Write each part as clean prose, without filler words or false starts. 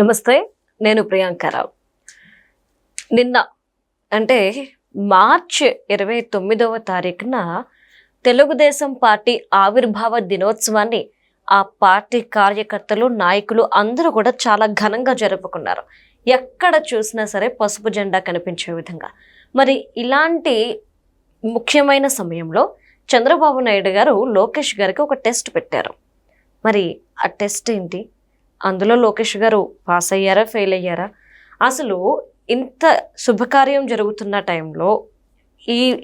నమస్తే, నేను ప్రియాంకారావు. నిన్న అంటే మార్చి 29వ తారీఖున తెలుగుదేశం పార్టీ ఆవిర్భావ దినోత్సవాన్ని ఆ పార్టీ కార్యకర్తలు, నాయకులు అందరూ కూడా చాలా ఘనంగా జరుపుకున్నారు. ఎక్కడ చూసినా సరే పసుపు జెండా కనిపించే విధంగా. మరి ఇలాంటి ముఖ్యమైన సమయంలో చంద్రబాబు నాయుడు గారు లోకేష్ గారికి ఒక టెస్ట్ పెట్టారు. మరి ఆ టెస్ట్ ఏంటి? అందులో లోకేష్ గారు పాస్ అయ్యారా, ఫెయిల్ అయ్యారా? అసలు ఇంత శుభకార్యం జరుగుతున్న టైంలో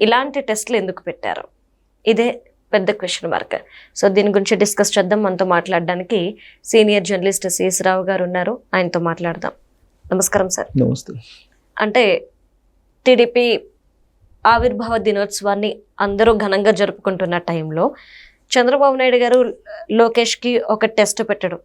ఇలాంటి టెస్ట్లు ఎందుకు పెట్టారు? ఇదే పెద్ద క్వశ్చన్ మార్క్. సో దీని గురించి డిస్కస్ చేద్దాం. మనతో మాట్లాడడానికి సీనియర్ జర్నలిస్ట్ సిఎస్ రావు గారు ఉన్నారు. ఆయనతో మాట్లాడదాం. నమస్కారం సార్. నమస్తే. అంటే టీడీపీ ఆవిర్భావ దినోత్సవాన్ని అందరూ ఘనంగా జరుపుకుంటున్న టైంలో చంద్రబాబు నాయుడు గారు లోకేష్కి ఒక టెస్ట్ పెట్టడం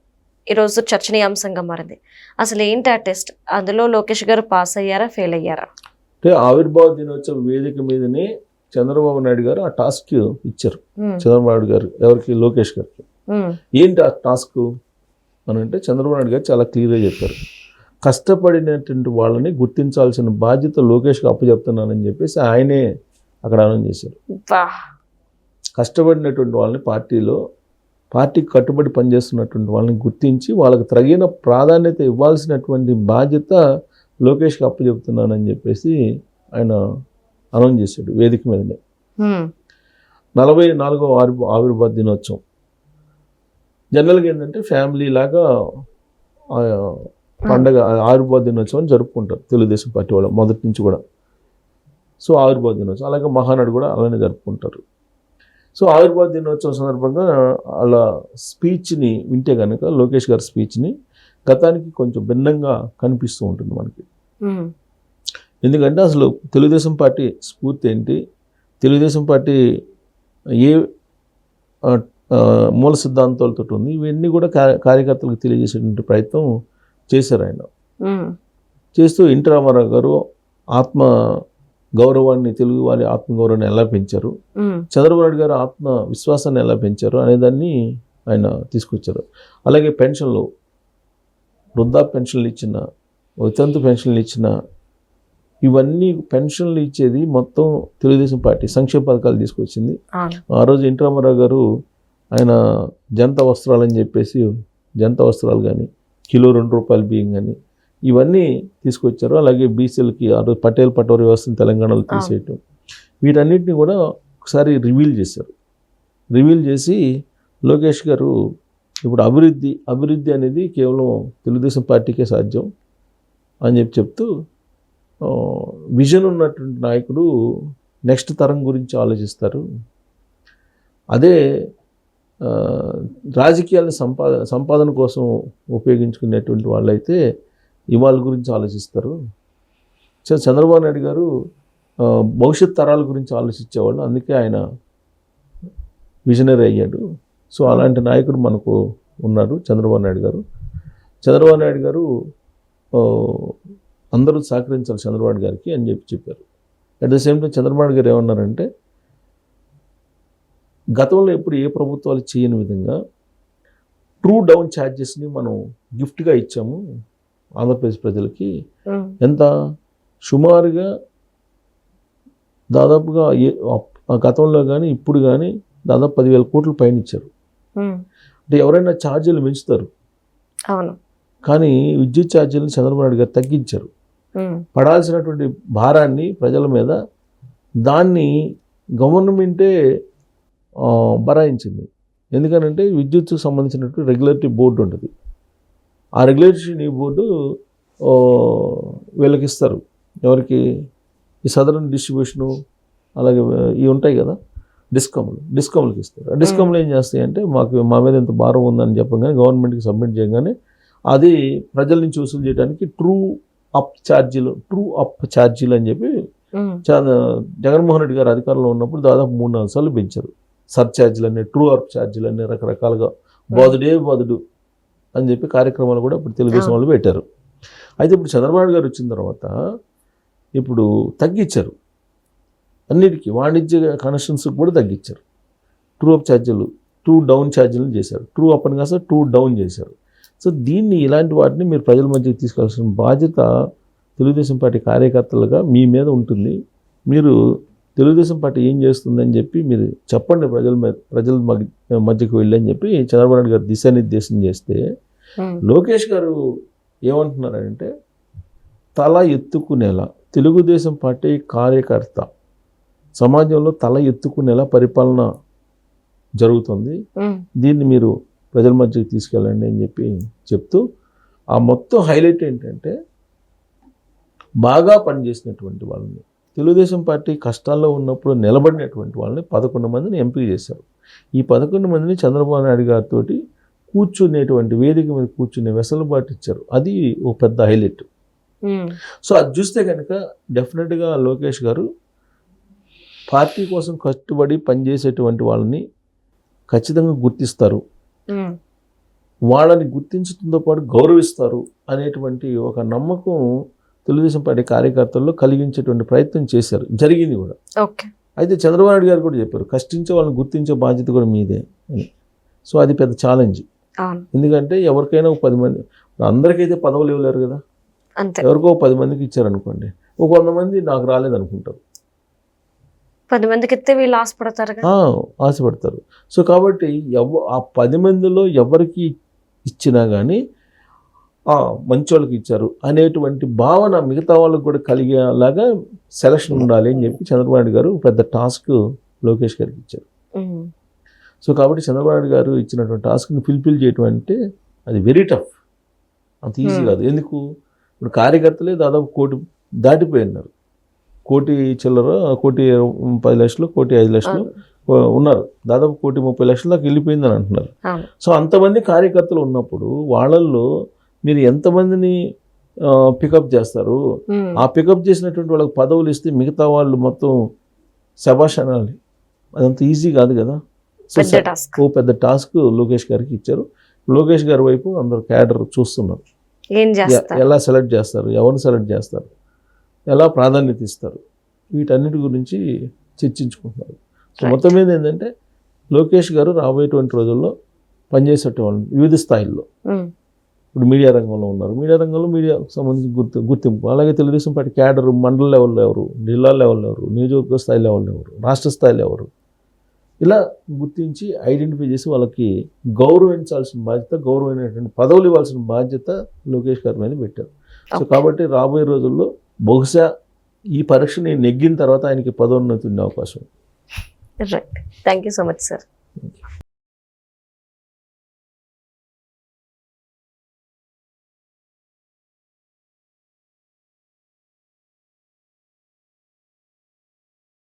ఈరోజు చర్చనీయాంశంగా మారింది. అసలు ఏంటి ఆ టెస్ట్? అందులో లోకేష్ గారు పాస్ అయ్యారా, ఫెయిల్ అయ్యారా? అంటే ఆవిర్భావ దినోత్సవ వేదిక మీదనే చంద్రబాబు నాయుడు గారు ఆ టాస్క్ ఇచ్చారు. చంద్రబాబు నాయుడు గారు ఎవరికి? లోకేష్ గారికి. ఏంటి ఆ టాస్క్ అని అంటే చంద్రబాబు నాయుడు గారు చాలా క్లియర్గా చెప్పారు. కష్టపడినటువంటి వాళ్ళని గుర్తించాల్సిన బాధ్యత లోకేష్కి అప్పచెప్తున్నానని చెప్పేసి ఆయనే అక్కడ అనౌన్స్ చేశారు. కష్టపడినటువంటి వాళ్ళని పార్టీకి కట్టుబడి పనిచేస్తున్నటువంటి వాళ్ళని గుర్తించి వాళ్ళకి తగిన ప్రాధాన్యత ఇవ్వాల్సినటువంటి బాధ్యత లోకేష్కి అప్పచెప్తున్నానని చెప్పేసి ఆయన అనౌన్స్ చేశాడు వేదిక మీదనే. 44వ ఆవిర్భావ దినోత్సవం జనరల్గా ఏంటంటే ఫ్యామిలీ లాగా పండగ ఆవిర్భావ దినోత్సవం జరుపుకుంటారు తెలుగుదేశం పార్టీ వాళ్ళు మొదటి నుంచి కూడా. సో ఆవిర్భావ దినోత్సవం అలాగే మహానాడు కూడా అలానే జరుపుకుంటారు. సో ఆవిర్భావ దినోత్సవం సందర్భంగా అలా స్పీచ్ని వింటే కనుక లోకేష్ గారి స్పీచ్ని గతానికి కొంచెం భిన్నంగా కనిపిస్తూ ఉంటుంది మనకి. ఎందుకంటే అసలు తెలుగుదేశం పార్టీ స్ఫూర్తి ఏంటి, తెలుగుదేశం పార్టీ ఏ మూల సిద్ధాంతాలతో ఉంది, ఇవన్నీ కూడా కార్యకర్తలకు తెలియజేసేటువంటి ప్రయత్నం చేశారు ఆయన. చేస్తూ ఎన్టీ రామారావు గారు ఆత్మ గౌరవాన్ని, తెలుగు వారి ఆత్మగౌరవాన్ని ఎలా పెంచారు, చంద్రబాబు నాయుడు గారు ఆత్మ విశ్వాసాన్ని ఎలా పెంచారు అనేదాన్ని ఆయన తీసుకొచ్చారు. అలాగే పెన్షన్లు, వృద్ధా పెన్షన్లు ఇచ్చిన, వితంతు పెన్షన్లు ఇచ్చిన, ఇవన్నీ పెన్షన్లు ఇచ్చేది మొత్తం తెలుగుదేశం పార్టీ సంక్షేమ పథకాలు తీసుకొచ్చింది. ఆ రోజు ఎన్టీ రామారావు గారు ఆయన జనతా వస్త్రాలు అని చెప్పేసి జనతా వస్త్రాలు కానీ, కిలో ₹2 బియ్యం కానీ ఇవన్నీ తీసుకొచ్చారు. అలాగే బీసీలకి ఆ రోజు పటేల్ పటోరీ వ్యవస్థను తెలంగాణలో తీసేయటం, వీటన్నిటిని కూడా ఒకసారి రివీల్ చేశారు. రివీల్ చేసి లోకేష్ గారు ఇప్పుడు అభివృద్ధి అనేది కేవలం తెలుగుదేశం పార్టీకే సాధ్యం అని చెప్తూ విజన్ ఉన్నటువంటి నాయకుడు నెక్స్ట్ తరం గురించి ఆలోచిస్తారు. అదే రాజకీయాలను సంపాదన కోసం ఉపయోగించుకునేటువంటి వాళ్ళైతే ఇవాళ గురించి ఆలోచిస్తారు. చంద్రబాబు నాయుడు గారు భవిష్యత్ తరాల గురించి ఆలోచించేవాళ్ళు, అందుకే ఆయన విజనరీ అయ్యాడు. సో అలాంటి నాయకుడు మనకు ఉన్నారు చంద్రబాబు నాయుడు గారు. చంద్రబాబు నాయుడు గారు అందరూ సహకరించాలి చంద్రబాబు గారికి అని చెప్పారు. At the same time Chandrababu Naidu గారు ఏమన్నారంటే, గతంలో ఎప్పుడు ఏ ప్రభుత్వాలు చేయని విధంగా ట్రూ డౌన్ ఛార్జెస్ని మనం గిఫ్ట్గా ఇచ్చాము ఆంధ్రప్రదేశ్ ప్రజలకి. ఎంత సుమారుగా దాదాపుగా గతంలో కానీ ఇప్పుడు కానీ దాదాపు 10,000 కోట్ల పైన ఇచ్చారు. అంటే ఎవరైనా ఛార్జీలు పెంచుతారు, కానీ విద్యుత్ ఛార్జీలను చంద్రబాబు నాయుడు గారు తగ్గించారు. పడాల్సినటువంటి భారాన్ని ప్రజల మీద దాన్ని గవర్నమెంటే భరాయించింది. ఎందుకనంటే విద్యుత్కు సంబంధించినటువంటి రెగ్యులేటరీ బోర్డు ఉంటుంది. ఆ రెగ్యులేటరీ బోర్డు వీళ్ళకి ఇస్తారు. ఎవరికి? ఈ సదరన్ డిస్ట్రిబ్యూషను, అలాగే ఇవి ఉంటాయి కదా డిస్కామ్లకి ఇస్తారు. ఆ డిస్కామ్లు ఏం చేస్తాయంటే, మా మీద ఎంత భారం ఉందని చెప్పగానే గవర్నమెంట్కి సబ్మిట్ చేయగానే అది ప్రజల నుంచి వసూలు చేయడానికి ట్రూ అప్ ఛార్జీలు అని చెప్పి జగన్మోహన్ రెడ్డి గారు అధికారంలో ఉన్నప్పుడు దాదాపు 3-4 సార్లు పెంచారు. సర్ఛార్జీలన్నీ, ట్రూ అప్ ఛార్జీలన్నీ రకరకాలుగా బాదుడు అని చెప్పి కార్యక్రమాలు కూడా ఇప్పుడు తెలుగుదేశం వాళ్ళు పెట్టారు. అయితే ఇప్పుడు చంద్రబాబు గారు వచ్చిన తర్వాత ఇప్పుడు తగ్గించారు. అన్నిటికీ వాణిజ్య కనెక్షన్స్కి కూడా తగ్గించారు. ట్రూ అప్ ఛార్జీలు, ట్రూ డౌన్ ఛార్జీలు చేశారు. ట్రూ అప్ అని కాస్త ట్రూ డౌన్ చేశారు. సో దీన్ని ఇలాంటి వాటిని మీరు ప్రజల మధ్యకి తీసుకెళ్లాల్సిన బాధ్యత తెలుగుదేశం పార్టీ కార్యకర్తలుగా మీ మీద ఉంటుంది. మీరు తెలుగుదేశం పార్టీ ఏం చేస్తుందని చెప్పి మీరు చెప్పండి ప్రజల మధ్యకు వెళ్ళి అని చెప్పి చంద్రబాబు నాయుడు గారు దిశానిర్దేశం చేస్తే లోకేష్ గారు ఏమంటున్నారంటే తల ఎత్తుకునేలా తెలుగుదేశం పార్టీ కార్యకర్త సమాజంలో తల ఎత్తుకునేలా పరిపాలన జరుగుతుంది, దీన్ని మీరు ప్రజల మధ్యకి తీసుకెళ్ళండి అని చెప్పి చెప్తూ ఆ మొత్తం హైలైట్ ఏంటంటే బాగా పనిచేసినటువంటి వాళ్ళని తెలుగుదేశం పార్టీ కష్టాల్లో ఉన్నప్పుడు నిలబడినటువంటి వాళ్ళని 11 మందిని ఎంపిక చేశారు. ఈ 11 మందిని చంద్రబాబు నాయుడు గారితో కూర్చునేటువంటి వేదిక మీద కూర్చునే వెసులుబాటు ఇచ్చారు. అది ఓ పెద్ద హైలైట్. సో అది చూస్తే కనుక డెఫినెట్గా లోకేష్ గారు పార్టీ కోసం కష్టపడి పనిచేసేటువంటి వాళ్ళని ఖచ్చితంగా గుర్తిస్తారు, వాళ్ళని గుర్తించడంతో పాటు గౌరవిస్తారు అనేటువంటి ఒక నమ్మకం తెలుగుదేశం పార్టీ కార్యకర్తల్లో కలిగించేటువంటి ప్రయత్నం చేశారు, జరిగింది కూడా. అయితే చంద్రబాబు నాయుడు గారు కూడా చెప్పారు కష్టించే వాళ్ళని గుర్తించే బాధ్యత కూడా మీదే అని. సో అది పెద్ద ఛాలెంజ్. ఎందుకంటే ఎవరికైనా 10 మంది, అందరికైతే పదవులు ఇవ్వలేరు కదా, ఎవరికో 10 మందికి ఇచ్చారనుకోండి, ఒక 100 మంది నాకు రాలేదనుకుంటారు, 10 మందికి ఇస్తే వీళ్ళు ఆశపడతారు. సో కాబట్టి ఆ 10 మందిలో ఎవరికి ఇచ్చినా కానీ మంచి వాళ్ళకి ఇచ్చారు అనేటువంటి భావన మిగతా వాళ్ళకి కూడా కలిగేలాగా సెలక్షన్ ఉండాలి అని చెప్పి చంద్రబాబు నాయుడు గారు పెద్ద టాస్క్ లోకేష్ గారికి ఇచ్చారు. సో కాబట్టి చంద్రబాబు నాయుడు గారు ఇచ్చినటువంటి టాస్క్ని ఫుల్ఫిల్ చేయటం అంటే అది వెరీ టఫ్, అంత ఈజీ కాదు. ఎందుకు, ఇప్పుడు కార్యకర్తలే దాదాపు 1 కోటి దాటిపోయినారు, 1 కోటి చిల్లర, 1,10,00,000, 1,05,00,000 ఉన్నారు, దాదాపు 1,30,00,000 దాకా వెళ్ళిపోయిందని అంటున్నారు. సో అంతమంది కార్యకర్తలు ఉన్నప్పుడు వాళ్ళల్లో మీరు ఎంతమందిని పికప్ చేస్తారు? ఆ పికప్ చేసినటువంటి వాళ్ళకి పదవులు ఇస్తే మిగతా వాళ్ళు మొత్తం శభాష్ అనాలి, అదంత ఈజీ కాదు కదా. ఓ పెద్ద టాస్క్ లోకేష్ గారికి ఇచ్చారు. లోకేష్ గారి వైపు అందరు క్యాడర్ చూస్తున్నారు, ఎలా సెలెక్ట్ చేస్తారు, ఎవరిని సెలెక్ట్ చేస్తారు, ఎలా ప్రాధాన్యత ఇస్తారు, వీటన్నిటి గురించి చర్చించుకుంటున్నారు. సో మొత్తం మీద ఏంటంటే లోకేష్ గారు రాబోయేటువంటి రోజుల్లో పనిచేసేటువంటి వివిధ స్థాయిల్లో, ఇప్పుడు మీడియా రంగంలో ఉన్నారు, మీడియా రంగంలో మీడియాకు సంబంధించి గుర్తింపు, అలాగే తెలుగుదేశం పార్టీ క్యాడర్ మండల లెవెల్లో ఎవరు, జిల్లా లెవెల్లో ఎవరు, నియోజకవర్గ స్థాయి లెవెల్లో ఎవరు, రాష్ట్ర స్థాయిలో ఎవరు, ఇలా గుర్తించి ఐడెంటిఫై చేసి వాళ్ళకి గౌరవించాల్సిన బాధ్యత, గౌరవమైనటువంటి పదవులు ఇవ్వాల్సిన బాధ్యత లోకేష్ గారి మీద పెట్టారు. సో కాబట్టి రాబోయే రోజుల్లో బహుశా ఈ పరీక్షని నెగ్గిన తర్వాత ఆయనకి పదోన్నతి ఉండే అవకాశం. Right, thank you so much sir.